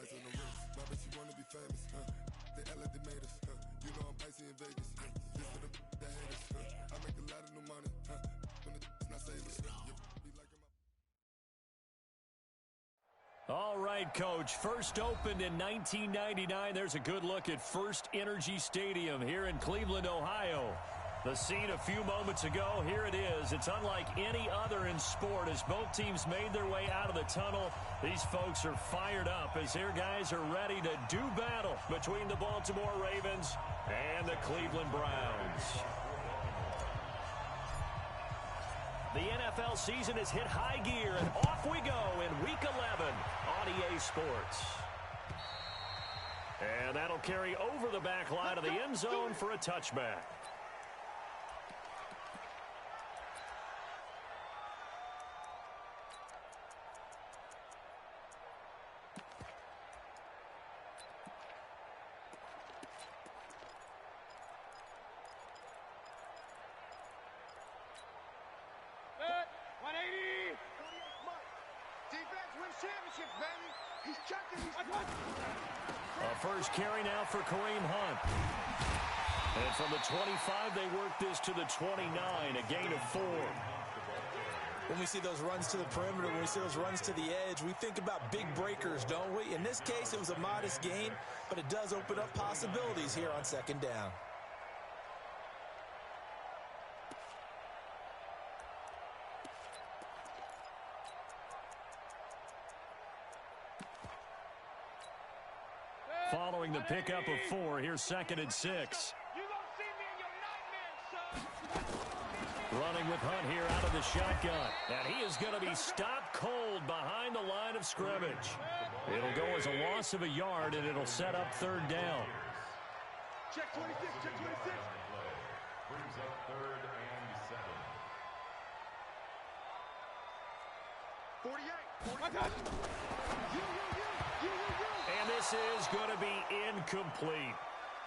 ice on the wrist. My bitch, you wanna be famous, huh? They act like they made us, huh? You know I'm icy in Vegas, huh? This for the that haters, huh? I make a lot of new money, huh? When the not savers, huh? Be like All right, Coach. First opened in 1999. There's a good look at First Energy Stadium here in Cleveland, Ohio. The scene a few moments ago, here it is. It's unlike any other in sport as both teams made their way out of the tunnel. These folks are fired up as their guys are ready to do battle between the Baltimore Ravens and the Cleveland Browns. The NFL season has hit high gear, and off we go in Week 11 on EA Sports. And that'll carry over the back line of the end zone for a touchback. First carry now for Kareem Hunt. And from the 25, they work this to the 29, a gain of 4. When we see those runs to the perimeter, when we see those runs to the edge, we think about big breakers, don't we? In this case, it was a modest gain, but it does open up possibilities here on second down. Following the pickup of 4, here's 2nd and 6. Running with Hunt here out of the shotgun. And he is going to be stopped cold behind the line of scrimmage. It'll go as a loss of a yard, and it'll set up 3rd down. Check 26, check 26. Brings up 3rd and 7. 48. And this is going to be incomplete.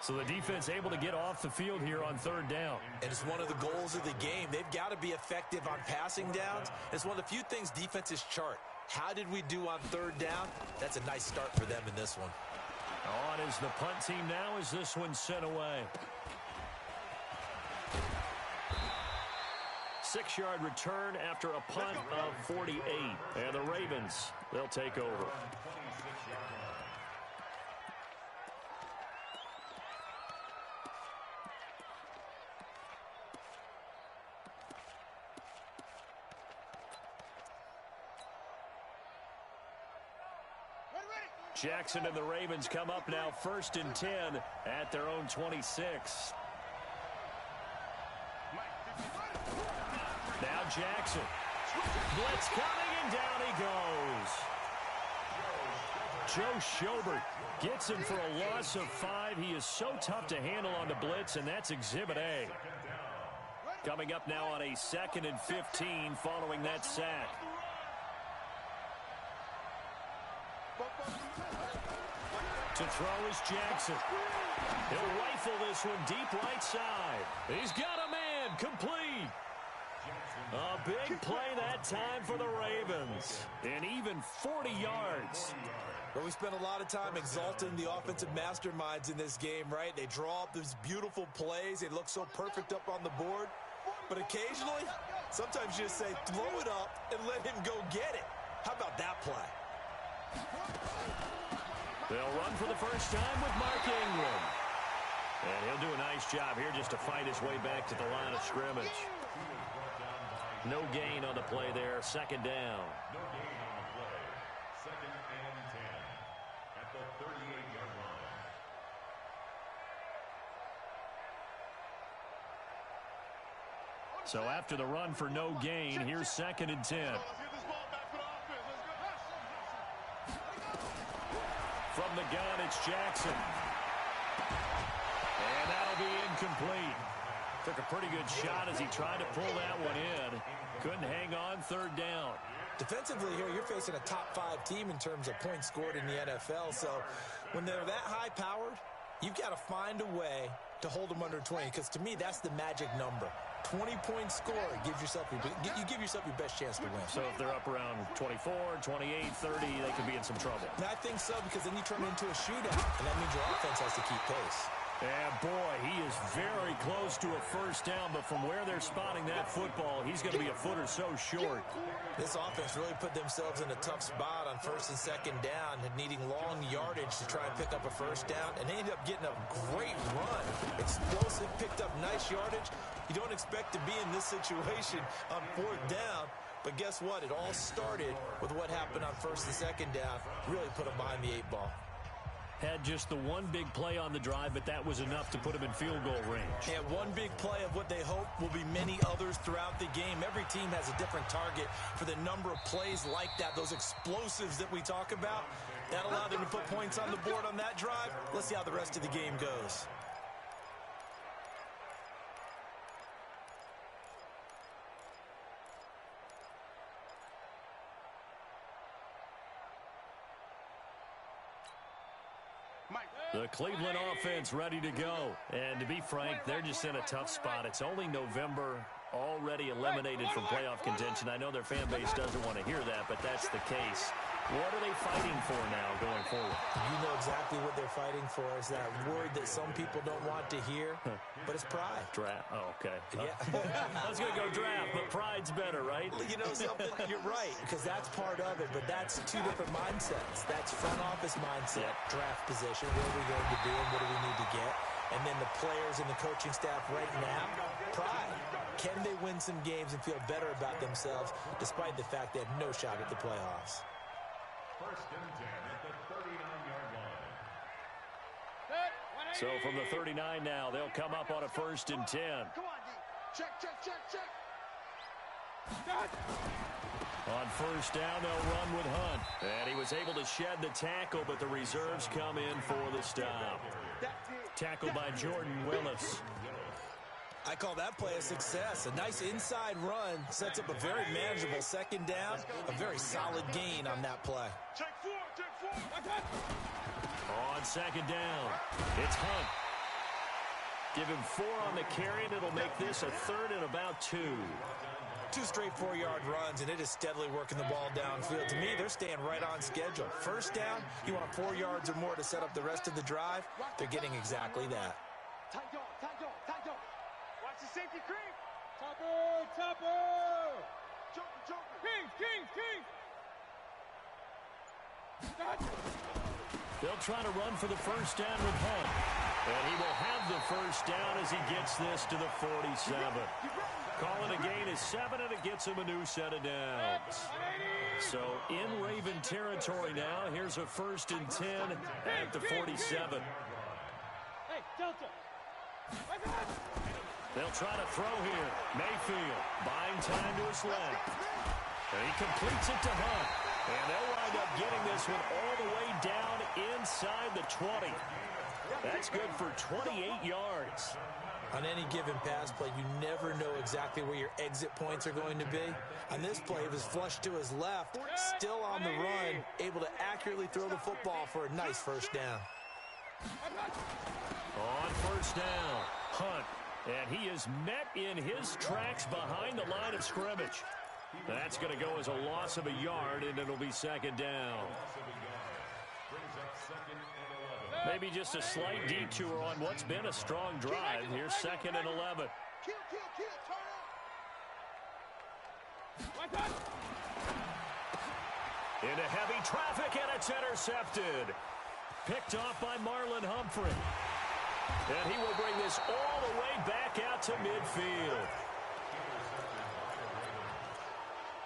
So the defense able to get off the field here on 3rd down. And it's one of the goals of the game. They've got to be effective on passing downs. It's one of the few things defenses chart. How did we do on 3rd down? That's a nice start for them in this one. On is the punt team now as this one's sent away. 6-yard return after a punt of 48. And the Ravens, they'll take over. Jackson and the Ravens come up now 1st and 10 at their own 26. Now Jackson. Blitz coming, and down he goes. Joe Schobert gets him for a loss of 5. He is so tough to handle on the blitz, and that's Exhibit A. Coming up now on a 2nd and 15 following that sack. To throw is Jackson. He'll rifle this one deep right side. He's got a man, complete. A big play that time for the Ravens. And even 40 yards. Well, we spent a lot of time exalting the offensive masterminds in this game, right? They draw up these beautiful plays. They look so perfect up on the board. But occasionally, sometimes you just say, throw it up and let him go get it. How about that play? They'll run for the first time with Mark Ingram. And he'll do a nice job here just to fight his way back to the line of scrimmage. No gain on the play there. 2nd down. No gain on the play. 2nd and 10 at the 38-yard line. So after the run for no gain, here's 2nd and 10. From the gun, it's Jackson. And that'll be incomplete. Took a pretty good shot as he tried to pull that one in. Couldn't hang on. 3rd down. Defensively here, you're facing a top 5 team in terms of points scored in the NFL. So when they're that high-powered, you've got to find a way to hold them under 20. Because to me, that's the magic number. 20-point score, you give yourself your best chance to win. So if they're up around 24, 28, 30, they could be in some trouble. And I think so, because then you turn it into a shootout, and that means your offense has to keep pace. And boy, he is very close to a first down, but from where they're spotting that football, he's going to be a foot or so short. This offense really put themselves in a tough spot on first and second down, and needing long yardage to try and pick up a first down, and they ended up getting a great run. Explosive, picked up nice yardage. You don't expect to be in this situation on fourth down, but guess what? It all started with what happened on first and second down. Really put them behind the 8 ball. Had just the one big play on the drive, but that was enough to put him in field goal range. Yeah, one big play of what they hope will be many others throughout the game. Every team has a different target for the number of plays like that, those explosives that we talk about. That allowed them to put points on the board on that drive. Let's see how the rest of the game goes. The Cleveland offense ready to go. And to be frank, they're just in a tough spot. It's only November, already eliminated from playoff contention. I know their fan base doesn't want to hear that, but that's the case. What are they fighting for now going forward? You know exactly what they're fighting for. Is that word that some people don't want to hear, but it's pride. Draft. Oh, okay. Yeah. I was going to go draft, but pride's better, right? You know something? You're right, because that's part of it, but that's two different mindsets. That's front office mindset, draft position, what are we going to do and what do we need to get? And then the players and the coaching staff right now, pride. Can they win some games and feel better about themselves despite the fact they have no shot at the playoffs? First and 10 at the 39-yard line. So from the 39 now, they'll come up on a first and 10. Come on, D. Check. On first down, they'll run with Hunt. And he was able to shed the tackle, but the reserves come in for the stop. Tackled by Jordan Willis. I call that play a success. A nice inside run sets up a very manageable second down. A very solid gain on that play. Check four. On second down, it's Hunt. Give him 4 on the carry, and it'll make this a third and about 2. 2 straight 4-yard runs, and it is steadily working the ball downfield. To me, they're staying right on schedule. First down, you want 4 yards or more to set up the rest of the drive. They're getting exactly that. Tight dog. Watch the safety creep. Topper. Joker. King. They'll try to run for the first down with Hunt. And he will have the first down as he gets this to the 47. Calling a gain is 7, and it gets him a new set of downs. So in Raven territory now, here's a first and 10 at the 47. Hey, Delta. They'll try to throw here. Mayfield buying time to his left. And he completes it to Hunt. And they'll wind up getting this one all the way down inside the 20. That's good for 28 yards. On any given pass play, you never know exactly where your exit points are going to be. On this play, it was flushed to his left, still on the run, able to accurately throw the football for a nice first down. On first down, Hunt. And he is met in his tracks behind the line of scrimmage. That's going to go as a loss of a yard, and it'll be second down. Maybe just a slight detour on what's been a strong drive. Here's second and 11. Kill, turn up. Into heavy traffic, and it's intercepted. Picked off by Marlon Humphrey. And he will bring this all the way back out to midfield.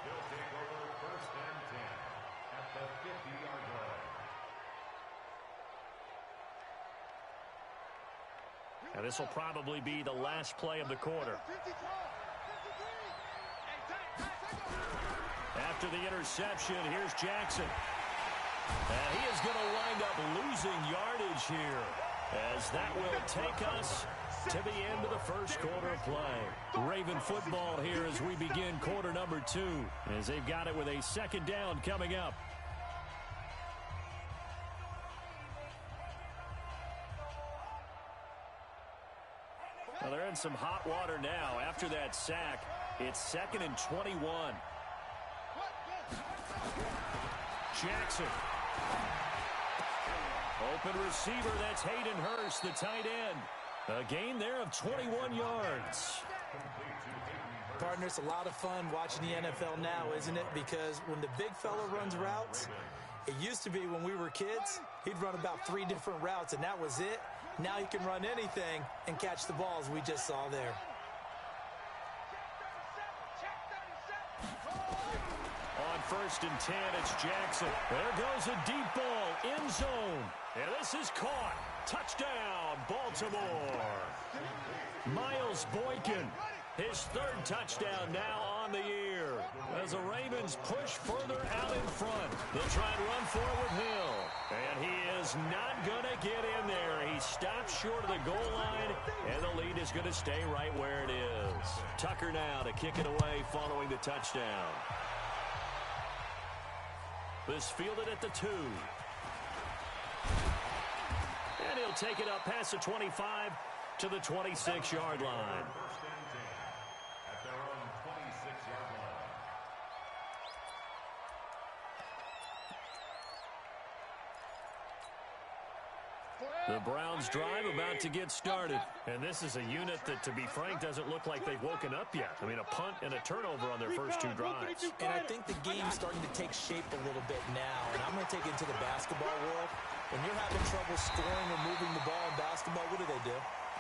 He'll take over first and 10 at the 50-yard line. And this will probably be the last play of the quarter. After the interception, here's Jackson. And he is going to wind up losing yardage here, as that will take us to the end of the first quarter of play. Raven football here as we begin quarter number 2, as they've got it with a second down coming up. Well, they're in some hot water now. After that sack, it's 2nd and 21. Jackson. Open receiver, that's Hayden Hurst, the tight end. A gain there of 21 yards. Partner, it's a lot of fun watching the NFL now, isn't it? Because when the big fella runs routes, it used to be when we were kids, he'd run about 3 different routes, and that was it. Now he can run anything and catch the balls we just saw there. On 1st and 10, it's Jackson. There goes a deep ball, end zone. And this is caught. Touchdown, Baltimore. Miles Boykin, his 3rd touchdown now on the year. As the Ravens push further out in front, they'll try and run for it with Hill. And he is not going to get in there. He stops short of the goal line, and the lead is going to stay right where it is. Tucker now to kick it away following the touchdown. This fielded at the 2. And he'll take it up past the 25 to the 26-yard line. At their own 26-yard line. The Browns drive about to get started. And this is a unit that, to be frank, doesn't look like they've woken up yet. I mean, a punt and a turnover on their first 2 drives. And I think the game's starting to take shape a little bit now. And I'm going to take it into the basketball world. When you're having trouble scoring or moving the ball in basketball, what do?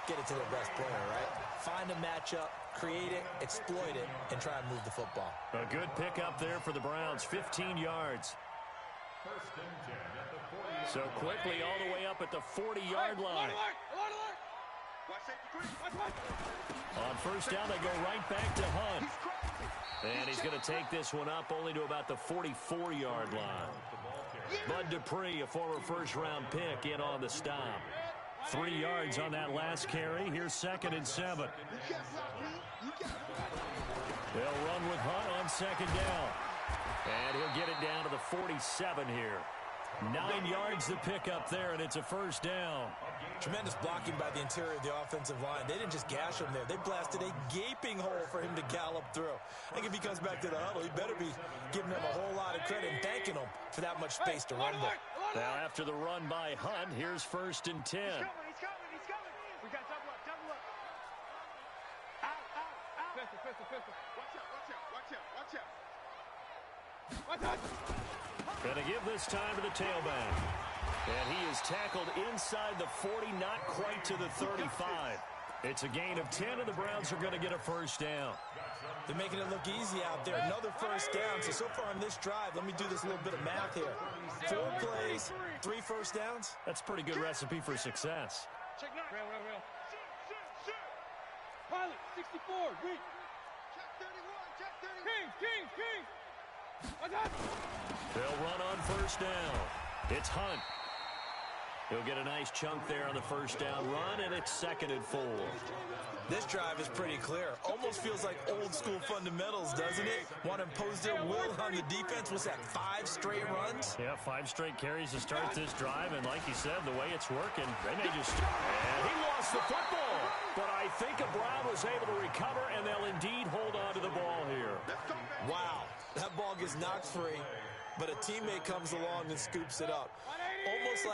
Get it to their best player, right? Find a matchup, create it, exploit it, and try and move the football. A good pickup there for the Browns, 15 yards. 1st and 10 at the 40. So quickly all the way up at the 40-yard line. On 1st down, they go right back to Hunt. And he's going to take this one up only to about the 44-yard line. Bud Dupree, a former first-round pick, in on the stop. 3 yards on that last carry. Here's 2nd and 7. They'll run with Hunt on 2nd down. And he'll get it down to the 47 here. 9 yards to pick up there, and it's a 1st down. Tremendous blocking by the interior of the offensive line. They didn't just gash him there. They blasted a gaping hole for him to gallop through. I think if he comes back to the huddle, he better be giving them a whole lot of credit and thanking them for that much space to run with. Now after the run by Hunt, here's 1st and 10. He's coming. We got double up. Out. Pistol. Watch out. Going to give this time to the tailback. And he is tackled inside the 40, not quite to the 35. It's a gain of 10, and the Browns are going to get a 1st down. They're making it look easy out there. Another 1st down. So far on this drive, let me do this little bit of math here. 4 plays, 3 1st downs. That's a pretty good recipe for success. Check 9. Rail. Pilot, 64. Read. King. They'll run on 1st down. It's Hunt. He'll get a nice chunk there on the 1st down run, and it's 2nd and 4. This drive is pretty clear. Almost feels like old school fundamentals, doesn't it? Want to impose their will on the defense. What's that, 5 straight runs? Yeah, 5 straight carries to start this drive, and like you said, the way it's working, they may just... And he lost the football, but I think a Brown was able to recover, and they'll indeed hold on to the ball here. Wow, that ball gets knocked free, but a teammate comes along and scoops it up. It's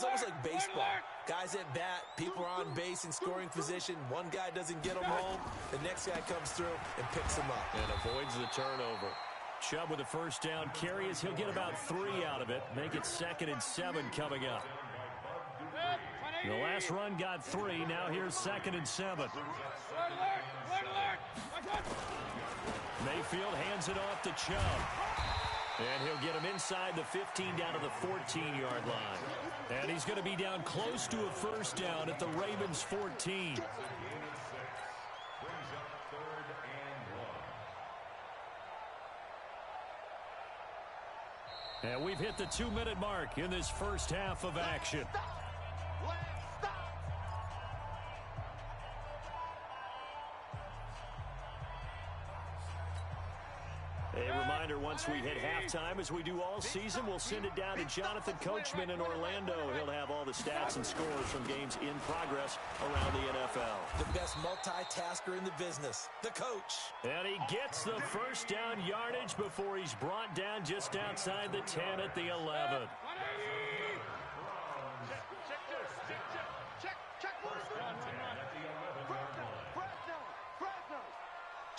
almost like baseball. Guys at bat, people are on base in scoring position. One guy doesn't get them home. The next guy comes through and picks them up. And avoids the turnover. Chubb with a 1st down carry as he'll get about 3 out of it. Make it 2nd and 7 coming up. The last run got 3. Now here's 2nd and 7. Mayfield hands it off to Chubb. And he'll get him inside the 15 down to the 14-yard line. And he's going to be down close to a 1st down at the Ravens' 14. Brings up 3rd and 1. And we've hit the 2-minute mark in this first half of action. A reminder reminder, once we hit halftime, as we do all season, we'll send it down to Jonathan Coachman in Orlando. He'll have all the stats and scores from games in progress around the NFL. The best multitasker in the business, the coach. And he gets the first down yardage before he's brought down just outside the 10 at the 11.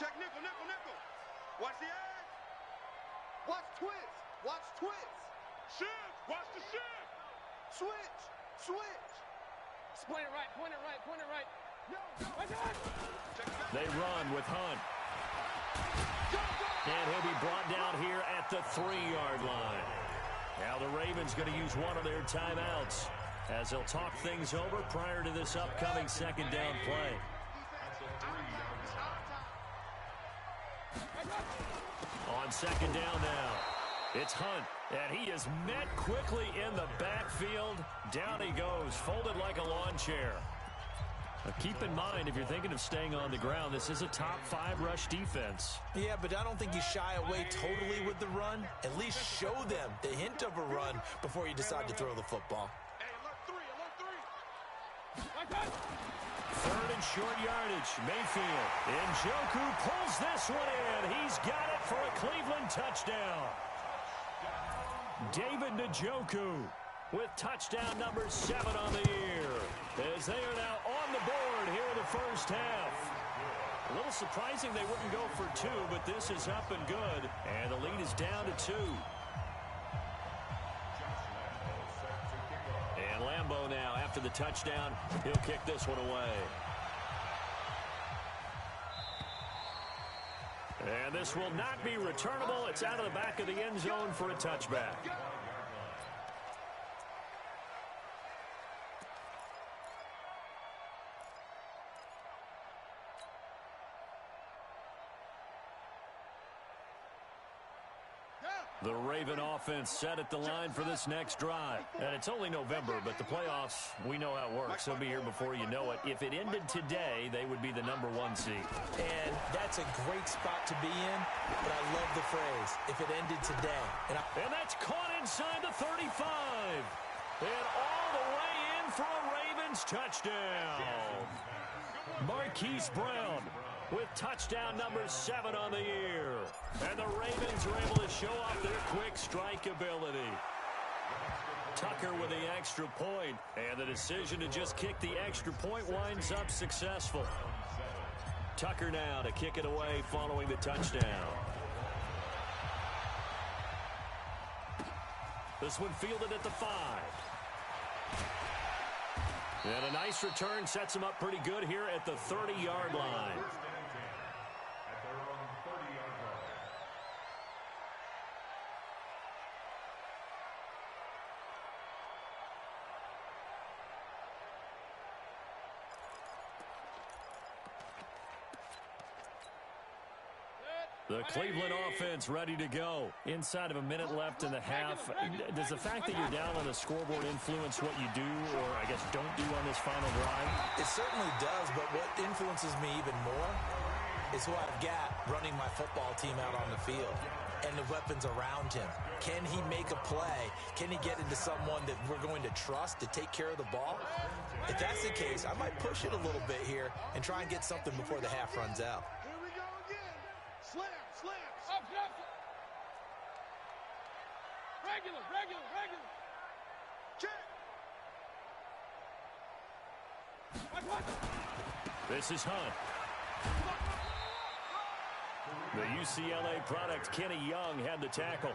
Check nickel, nickel, nickel. Watch the edge. Watch twist. Watch twist. Shift. Watch the shift. Switch. Switch. Point it right, point it right, point it right. No. They run with Hunt. And he'll be brought down here at the 3-yard line. Now the Ravens going to use one of their timeouts as they'll talk things over prior to this upcoming second down play. On second down now, it's Hunt, and he is met quickly in the backfield. Down he goes, folded like a lawn chair. Now keep in mind, if you're thinking of staying on the ground, this is a top 5 rush defense. Yeah, but I don't think you shy away totally with the run. At least show them the hint of a run before you decide to throw the football. Hey, alert 3, alert 3. 3rd and short yardage. Mayfield. Njoku pulls this one in. He's got it for a Cleveland touchdown. David Njoku with touchdown number 7 on the year, as they are now on the board here in the first half. A little surprising they wouldn't go for 2, but this is up and good, and the lead is down to 2. And Lambeau now, after the touchdown, he'll kick this one away. And this will not be returnable. It's out of the back of the end zone for a touchback. The Raven offense set at the line for this next drive. And it's only November, but the playoffs, we know how it works. They'll be here before you know it. If it ended today, they would be the number 1 seed. And that's a great spot to be in, but I love the phrase, if it ended today. And that's caught inside the 35. And all the way in for a Ravens touchdown. Marquise Brown with touchdown number 7 on the year. And the Ravens are able to show off their quick strike ability. Tucker with the extra point, and the decision to just kick the extra point winds up successful. Tucker now to kick it away following the touchdown. This one fielded at the 5. And a nice return sets him up pretty good here at the 30-yard line. The Cleveland offense ready to go. Inside of a minute left in the half. Does the fact that you're down on the scoreboard influence what you do, or I guess don't do on this final drive? It certainly does, but what influences me even more is who I've got running my football team out on the field and the weapons around him. Can he make a play? Can he get into someone that we're going to trust to take care of the ball? If that's the case, I might push it a little bit here and try and get something before the half runs out. Here we go again. Slam, slam. Up, up. Regular, regular, regular. Check. Watch. This is Hunt. The UCLA product, Kenny Young, had the tackle.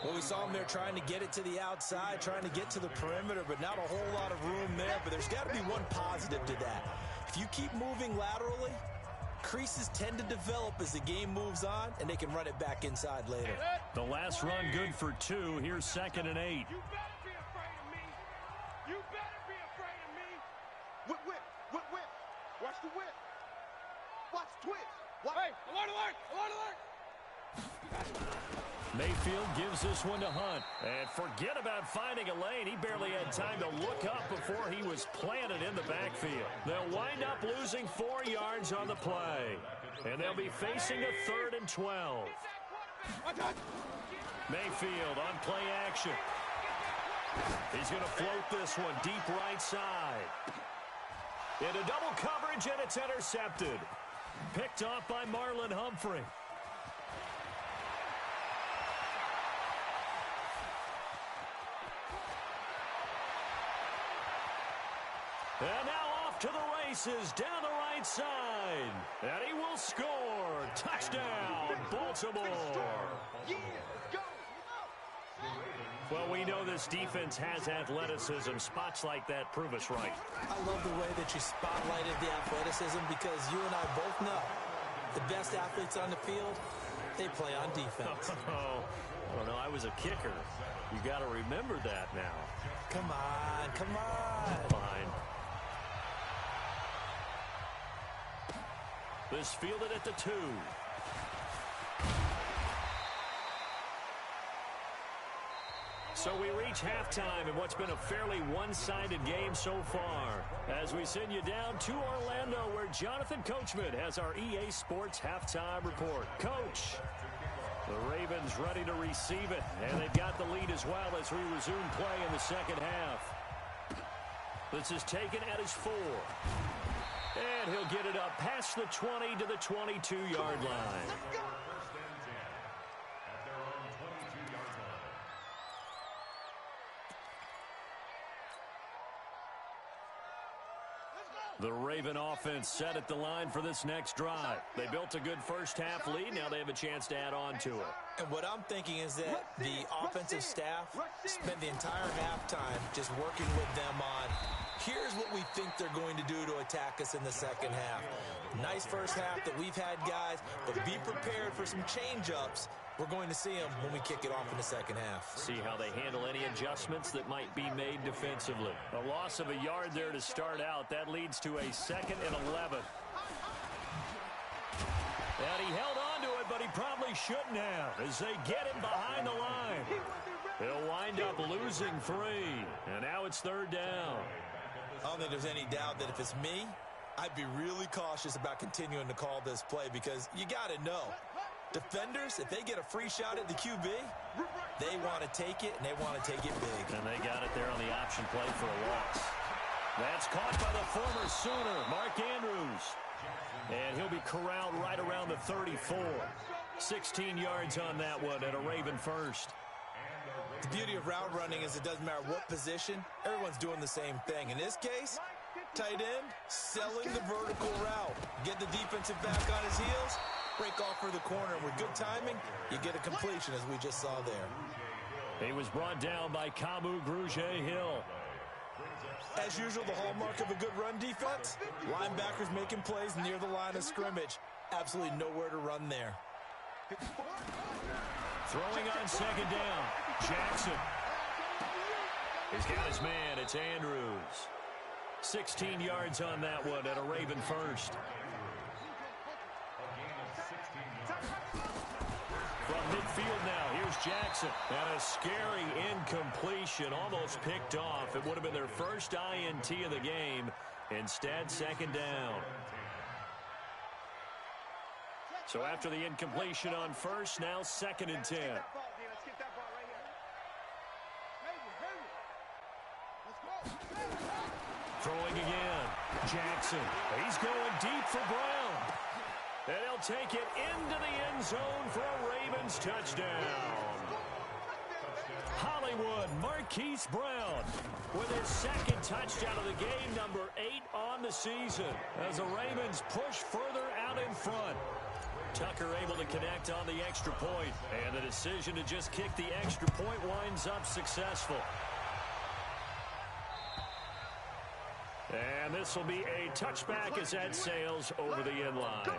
Well, we saw him there trying to get it to the outside, trying to get to the perimeter, but not a whole lot of room there. But there's got to be one positive to that. If you keep moving laterally, creases tend to develop as the game moves on, and they can run it back inside later. The last run good for 2. Here's 2nd and 8. You better be afraid of me. You better be afraid of me. Whip, whip, whip, whip. Watch the whip. Watch twist. Watch. Hey, alert, alert, alert, alert. Mayfield gives this one to Hunt. And forget about finding a lane. He barely had time to look up before he was planted in the backfield. They'll wind up losing 4 yards on the play. And they'll be facing a 3rd and 12. Mayfield on play action. He's going to float this one deep right side. Into double coverage, and it's intercepted. Picked off by Marlon Humphrey. And now off to the races down the right side. And he will score. Touchdown, Baltimore. Well, we know this defense has athleticism. Spots like that prove us right. I love the way that you spotlighted the athleticism because you and I both know the best athletes on the field, they play on defense. Oh, no, I was a kicker. You got to remember that now. Come on, come on. Fine. This fielded at the 2. So we reach halftime in what's been a fairly one-sided game so far. As we send you down to Orlando, where Jonathan Coachman has our EA Sports halftime report. Coach, the Ravens ready to receive it, and they've got the lead as well as we resume play in the second half. This is taken at his 4. And he'll get it up past the 20 to the 22-yard line. The Raven offense set at the line for this next drive. They built a good first-half lead. Now they have a chance to add on to it. And what I'm thinking is that the offensive staff spent the entire halftime just working with them on, here's what we think they're going to do to attack us in the second half. Nice first half that we've had, guys, but be prepared for some change-ups. We're going to see them when we kick it off in the second half. See how they handle any adjustments that might be made defensively. A loss of a yard there to start out. That leads to a 2nd and 11. And he held on to it, but he probably shouldn't have as they get him behind the line. He'll wind up losing 3. And now it's 3rd down. I don't think there's any doubt that if it's me, I'd be really cautious about continuing to call this play because you got to know. Defenders, if they get a free shot at the QB, they want to take it, and they want to take it big. And they got it there on the option play for a loss. That's caught by the former Sooner, Mark Andrews. And he'll be corralled right around the 34. 16 yards on that one and a Raven first. The beauty of route running is it doesn't matter what position, everyone's doing the same thing. In this case, tight end, selling the vertical route. Get the defensive back on his heels, break off for the corner. With good timing, you get a completion as we just saw there. He was brought down by Kamu Grugier-Hill. As usual, the hallmark of a good run defense, linebackers making plays near the line of scrimmage. Absolutely nowhere to run there. Throwing on 2nd down, Jackson. He's got his man, it's Andrews. 16 yards on that one and a Raven first. From midfield now, here's Jackson. And a scary incompletion, almost picked off. It would have been their first INT of the game. Instead, 2nd down. So after the incompletion on first, now 2nd and 10. Throwing again. Jackson. He's going deep for Brown. And he'll take it into the end zone for a Ravens touchdown. Hollywood Marquise Brown with his 2nd touchdown of the game, number 8 on the season, as the Ravens push further out in front. Tucker able to connect on the extra point, and the decision to just kick the extra point winds up successful. And this will be a touchback as that sails over the end line.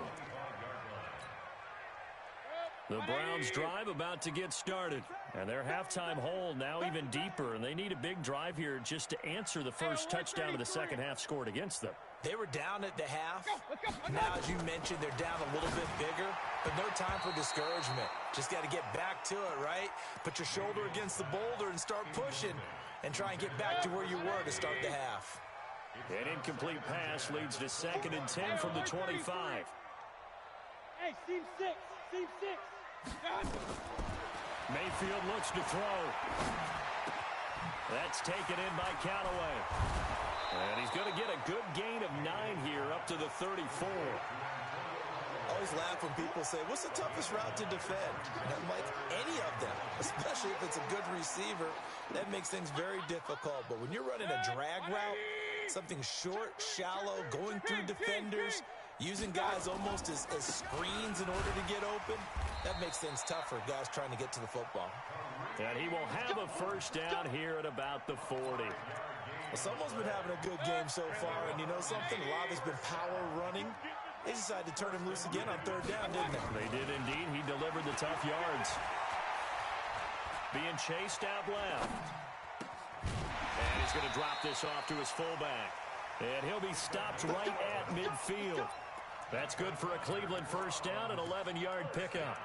The Browns drive about to get started, and their halftime hole now even deeper, and they need a big drive here just to answer the first touchdown of the second half scored against them. They were down at the half. Now, as you mentioned, they're down a little bit bigger, but no time for discouragement. Just got to get back to it, right? Put your shoulder against the boulder and start pushing and try and get back to where you were to start the half. An incomplete pass leads to 2nd and 10 from the 25. Hey, seam 6. Seam 6. Mayfield looks to throw. That's taken in by Callaway. And he's going to get a good gain of 9 here up to the 34. I always laugh when people say, what's the toughest route to defend? And I'm like, any of them, especially if it's a good receiver. That makes things very difficult. But when you're running a drag route, something short, shallow, going through defenders, using guys almost as screens in order to get open, that makes things tough for guys trying to get to the football. And he will have a first down here at about the 40. Well, someone's been having a good game so far, and you know something? A lot of it's been power running. They decided to turn him loose again on 3rd down, didn't they? They did indeed. He delivered the tough yards. Being chased out left. And he's going to drop this off to his fullback. And he'll be stopped right at midfield. That's good for a Cleveland first down, an 11-yard pickup.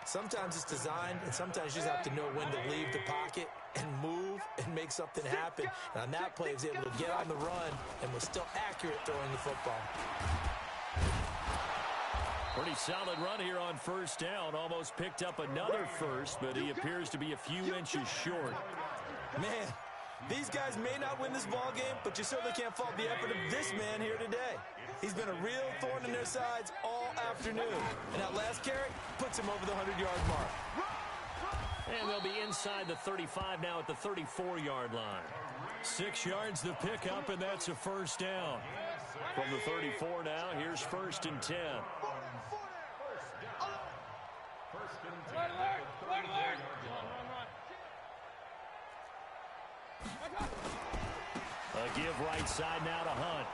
Sometimes it's designed, and sometimes you just have to know when to leave the pocket and move and make something happen. And on that play, he was able to get on the run and was still accurate throwing the football. Pretty solid run here on first down. Almost picked up another first, but he appears to be a few inches short. Man, these guys may not win this ball game, but you certainly can't fault the effort of this man here today. He's been a real thorn in their sides all afternoon. And that last carry puts him over the 100-yard mark. And they'll be inside the 35 now at the 34-yard line. 6 yards the pickup, and that's a first down. From the 34 now, here's 1st and 10. A give right side now to Hunt.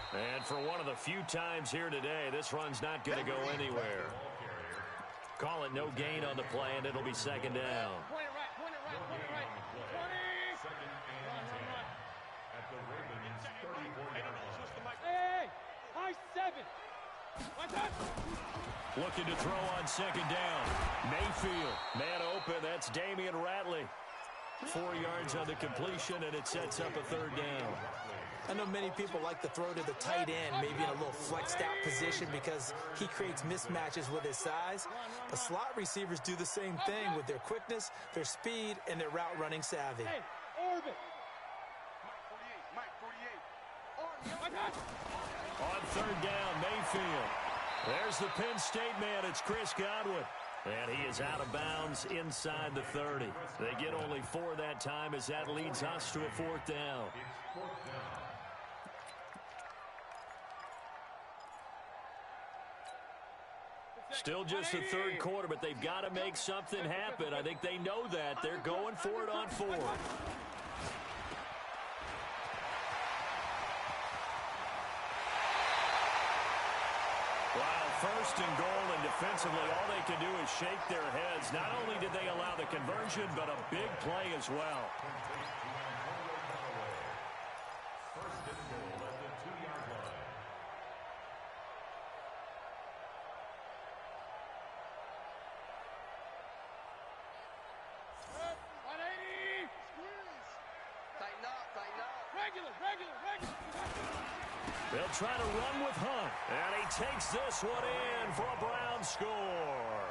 And for one of the few times here today, this run's not going to go anywhere. Call it no gain on the play, and it'll be 2nd down. Point it right, point it right, point it right. 20. Hey, high 7. Looking to throw on 2nd down. Mayfield, man open. That's Damian Ratley. 4 yards on the completion, and it sets up a 3rd down. I know many people like to throw to the tight end, maybe in a little flexed out position because he creates mismatches with his size. But slot receivers do the same thing with their quickness, their speed, and their route running savvy. Hey, orbit. On 3rd down, Mayfield. There's the Penn State man. It's Chris Godwin. And he is out of bounds inside the 30. They get only 4 that time as that leads us to a 4th down. Still just the 3rd quarter, but they've got to make something happen. I think they know that. They're going for it on 4th. Wow, 1st and goal, and defensively, all they can do is shake their heads. Not only did they allow the conversion, but a big play as well. They'll try to run with Hunt. And he takes this one in for a Brown score.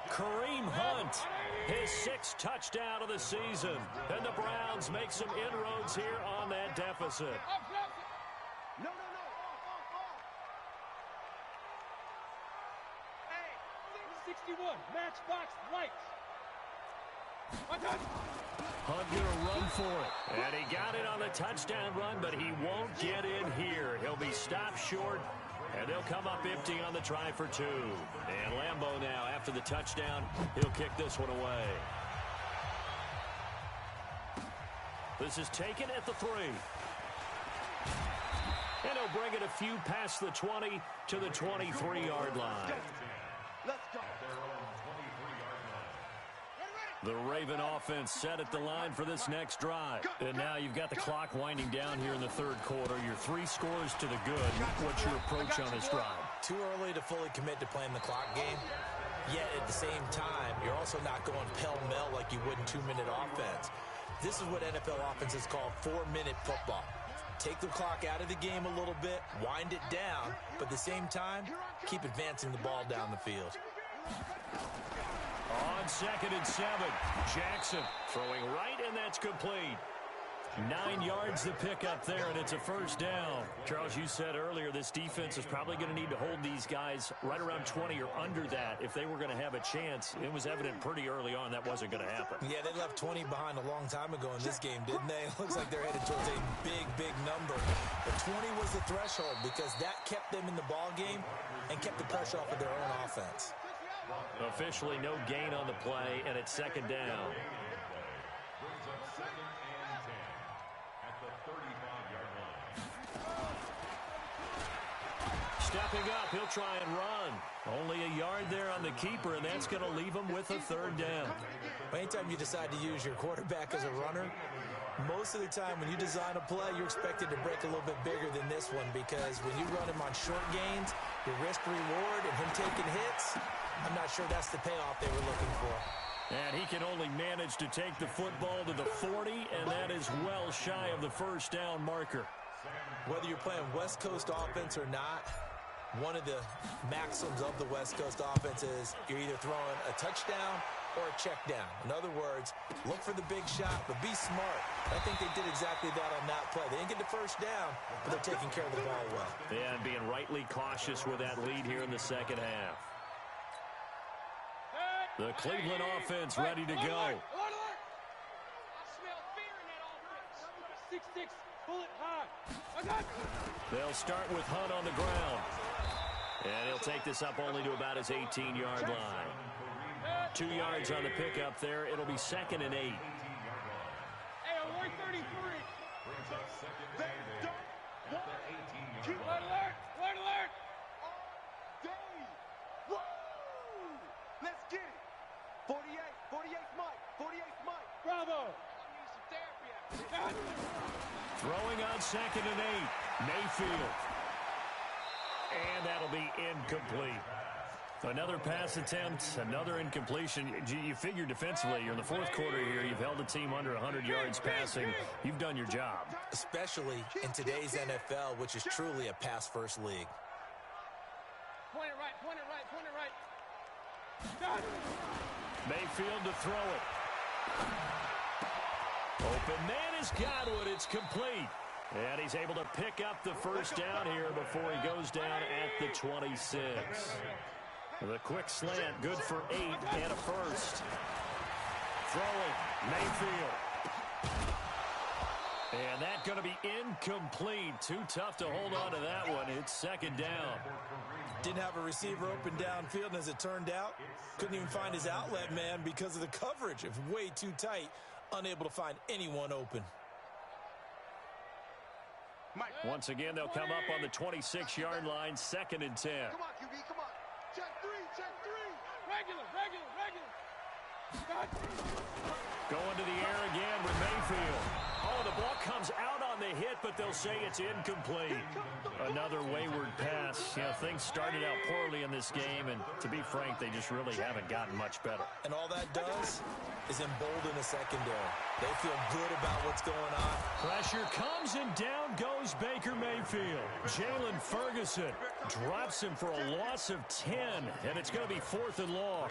Kareem Hunt, his 6th touchdown of the season. And the Browns make some inroads here on that deficit. No. Hey, 61, matchbox lights. Hunt gonna run for it. And he got it on the touchdown run, but he won't get in here. He'll be stopped short, and they'll come up empty on the try for 2. And Lambeau now, after the touchdown, he'll kick this one away. This is taken at the 3. And he'll bring it a few past the 20 to the 23-yard line. Let's go. The Raven offense set at the line for this next drive. And now you've got the clock winding down here in the 3rd quarter. Your 3 scores to the good. What's your approach on this drive? Too early to fully commit to playing the clock game. Yet at the same time, you're also not going pell-mell like you would in 2-minute offense. This is what NFL offenses call 4-minute football. Take the clock out of the game a little bit, wind it down, but at the same time, keep advancing the ball down the field. On 2nd and 7, Jackson throwing right, and that's complete. 9 yards to pick up there, and it's a first down. Charles, you said earlier this defense is probably going to need to hold these guys right around 20 or under that if they were going to have a chance. It was evident pretty early on that wasn't going to happen. Yeah, they left 20 behind a long time ago in this game, didn't they? It looks like they're headed towards a big, big number. But 20 was the threshold because that kept them in the ball game and kept the pressure off of their own offense. Officially no gain on the play, and it's 2nd down. Brings up 2nd and 10 at the 35-yard line. Stepping up, he'll try and run. Only a yard there on the keeper, and that's going to leave him with a 3rd down. Anytime you decide to use your quarterback as a runner, most of the time when you design a play, you're expected to break a little bit bigger than this one because when you run him on short gains, your risk-reward and him taking hits, I'm not sure that's the payoff they were looking for. And he can only manage to take the football to the 40, and that is well shy of the first down marker. Whether you're playing West Coast offense or not, one of the maxims of the West Coast offense is you're either throwing a touchdown or a check down. In other words, look for the big shot, but be smart. I think they did exactly that on that play. They didn't get the first down, but they're taking care of the ball well. Yeah, and being rightly cautious with that lead here in the second half. The Cleveland offense ready to go. I smell fear in that offense. 6-6, pull it high. I got you. They'll start with Hunt on the ground. And he'll take this up only to about his 18-yard line. 2 yards on the pickup there. It'll be 2nd and 8. Hey, on 133. Brings up 2nd and 8 at the 18-yard Alert, line. alert, alert, alert. Dave. Woo! Let's get it. 48, 48's Mike, 48's Mike. Bravo. I need some therapy after this. Throwing on 2nd and 8. Mayfield. And that'll be incomplete. Another pass attempt, another incompletion. You figure defensively, you're in the 4th quarter here. You've held a team under 100 yards passing. You've done your job. Especially in today's NFL, which is truly a pass-first league. Point it right, point it right, point it right. Got it. Mayfield to throw it. Open man has got it. It's complete. And he's able to pick up the first down here before he goes down at the 26. The quick slant, good for 8 and a first. Throwing, Mayfield. And that's going to be incomplete. Too tough to hold on to that one. It's 2nd down. Didn't have a receiver open downfield, and as it turned out, couldn't even find his outlet man because of the coverage. It was way too tight, unable to find anyone open. Once again, they'll come up on the 26-yard line, 2nd and 10. Come on, QB, come on. Check 3, check 3. Regular, regular, regular. Got it. Going to the air again with Mayfield. Oh, the ball comes out on the hit, but they'll say it's incomplete. Another wayward pass. You know, things started out poorly in this game, and to be frank, they just really haven't gotten much better. And all that does is embolden a secondary. They feel good about what's going on. Pressure comes, and down goes Baker Mayfield. Jalen Ferguson drops him for a loss of 10, and it's going to be 4th and long.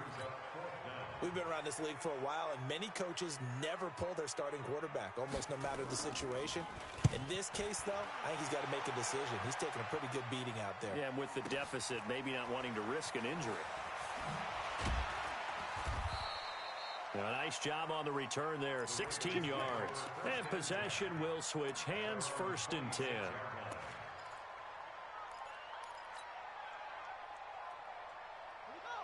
We've been around this league for a while, and many coaches never pull their starting quarterback, almost no matter the situation. In this case, though, I think he's got to make a decision. He's taking a pretty good beating out there. Yeah, and with the deficit, maybe not wanting to risk an injury. A nice job on the return there, 16 yards. And possession will switch hands, 1st and 10.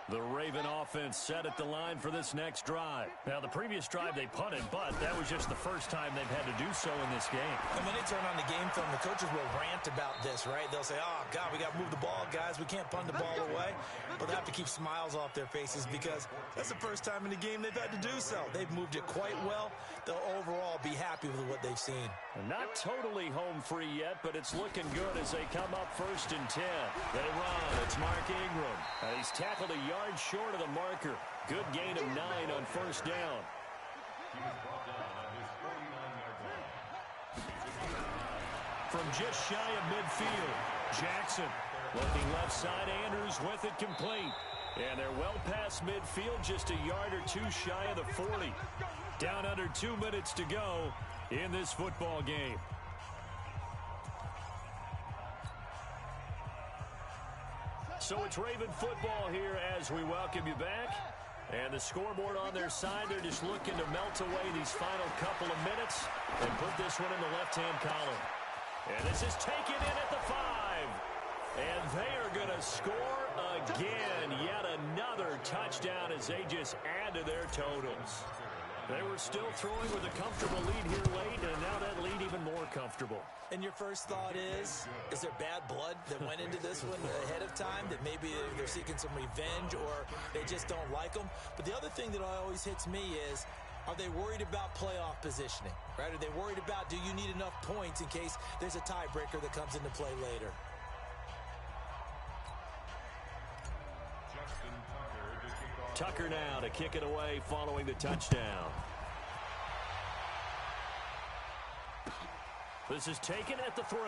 The Raven offense set at the line for this next drive. Now, the previous drive they punted, but that was just the first time they've had to do so in this game. And when they turn on the game film, the coaches will rant about this, right? They'll say, oh, God, we got to move the ball, guys. We can't punt the ball away. But they have to keep smiles off their faces because that's the first time in the game they've had to do so. They've moved it quite well. They'll overall be happy with what they've seen. Not totally home free yet, but it's looking good as they come up 1st and 10. They run. It's Mark Ingram. And he's tackled a yard short of the marker. Good gain of 9 on 1st down. He was brought down on his 49-yard line. From just shy of midfield, Jackson looking left side. Andrews with it complete. And they're well past midfield, just a yard or two shy of the 40. Down under 2 minutes to go in this football game. So it's Raven football here as we welcome you back. And the scoreboard on their side, they're just looking to melt away these final couple of minutes and put this one in the left-hand column. And this is taken in at the 5. And they are going to score again. Yet another touchdown as they just add to their totals. They were still throwing with a comfortable lead here late, and now that lead even more comfortable. And your first thought is there bad blood that went into this one ahead of time, that maybe they're seeking some revenge or they just don't like them? But the other thing that always hits me is, are they worried about playoff positioning, right? Are they worried about, do you need enough points in case there's a tiebreaker that comes into play later? Tucker now to kick it away following the touchdown. This is taken at the 3.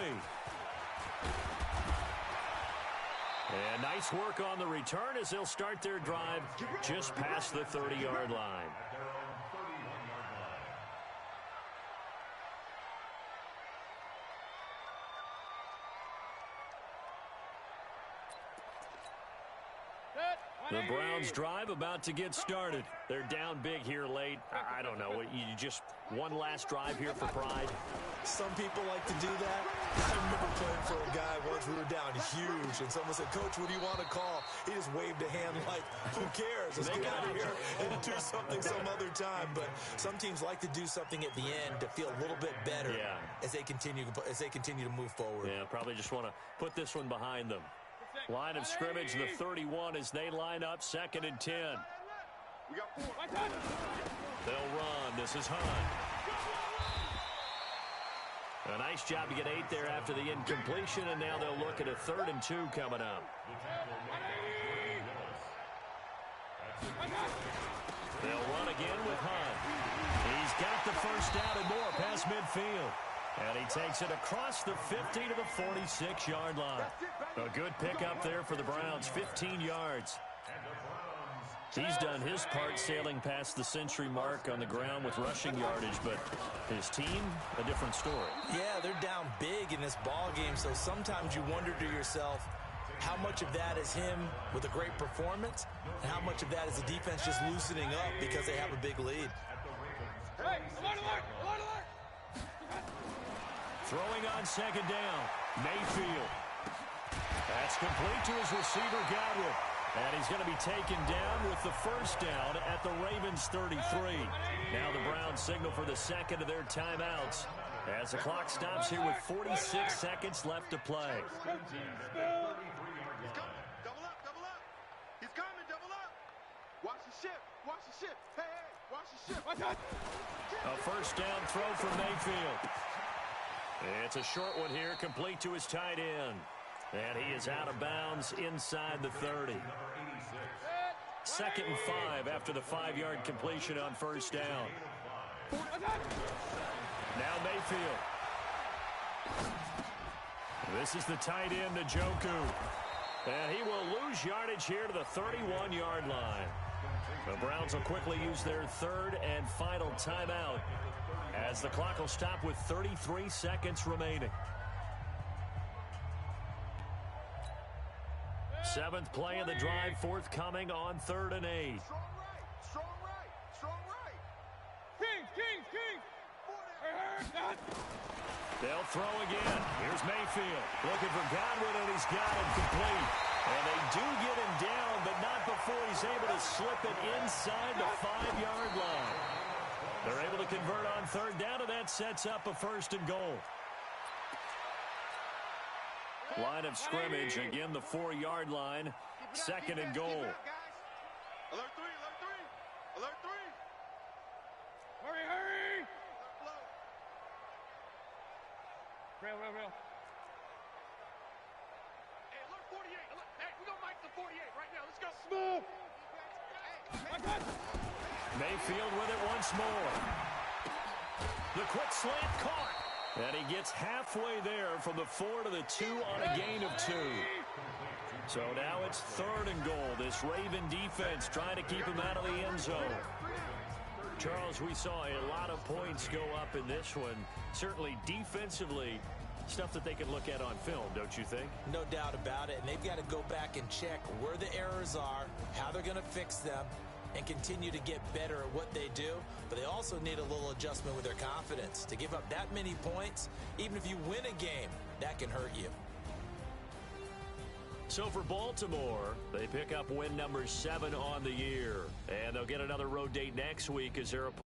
And nice work on the return as they'll start their drive just past the 30-yard line. The Browns drive about to get started. They're down big here late. I don't know. You just one last drive here for pride? Some people like to do that. I remember playing for a guy once. We were down huge, and someone said, "Coach, what do you want to call?" He just waved a hand like, "Who cares? Let's get out of here and do something some other time." But some teams like to do something at the end to feel a little bit better as they continue to move forward. Yeah, probably just want to put this one behind them. Line of scrimmage, the 31 as they line up, 2nd and 10. They'll run. This is Hunt. A nice job to get 8 there after the incompletion, and now they'll look at a 3rd and 2 coming up. They'll run again with Hunt. He's got the first down and more past midfield. And he takes it across the 50 to the 46-yard line. A good pickup there for the Browns, 15 yards. He's done his part sailing past the century mark on the ground with rushing yardage, but his team, a different story. Yeah, they're down big in this ball game, so sometimes you wonder to yourself how much of that is him with a great performance and how much of that is the defense just loosening up because they have a big lead. Hey, alert, alert, alert, alert! Throwing on 2nd down, Mayfield. That's complete to his receiver, Godwin. And he's going to be taken down with the first down at the Ravens 33. Now the Browns signal for the second of their timeouts as the clock stops here with 46 seconds left to play. He's coming. Double up, double up. He's coming, double up. Watch the shift. Watch the shift. Hey, hey, watch the shift. A first down throw for Mayfield. It's a short one here, complete to his tight end. And he is out of bounds inside the 30. 2nd and 5 after the 5-yard completion on first down. Now Mayfield. This is the tight end, Njoku. And he will lose yardage here to the 31-yard line. The Browns will quickly use their 3rd and final timeout as the clock will stop with 33 seconds remaining. 7th play of the drive forthcoming on 3rd and 8. Strong right, strong right, strong right. Kings! They'll throw again. Here's Mayfield looking for Godwin, and he's got him complete. And they do get him down, but not before he's able to slip it inside the 5-yard line. They're able to convert on 3rd down, and that sets up a 1st and goal. Line of scrimmage, again the 4-yard line, 2nd and goal. Alert 3, alert 3, alert 3. Hurry! Alert Real. Hey, alert 48. Hey, we're going to mic the 48 right now. Let's go. Smooth! Mayfield with it once more. The quick slant caught. And he gets halfway there from the 4 to the 2 on a gain of 2. So now it's 3rd and goal. This Raven defense trying to keep him out of the end zone. Charles, we saw a lot of points go up in this one. Certainly defensively, stuff that they can look at on film, don't you think? No doubt about it. And they've got to go back and check where the errors are, how they're going to fix them, and continue to get better at what they do. But they also need a little adjustment with their confidence. To give up that many points, even if you win a game, that can hurt you. So for Baltimore, they pick up win number 7 on the year. And they'll get another road date next week as their opponent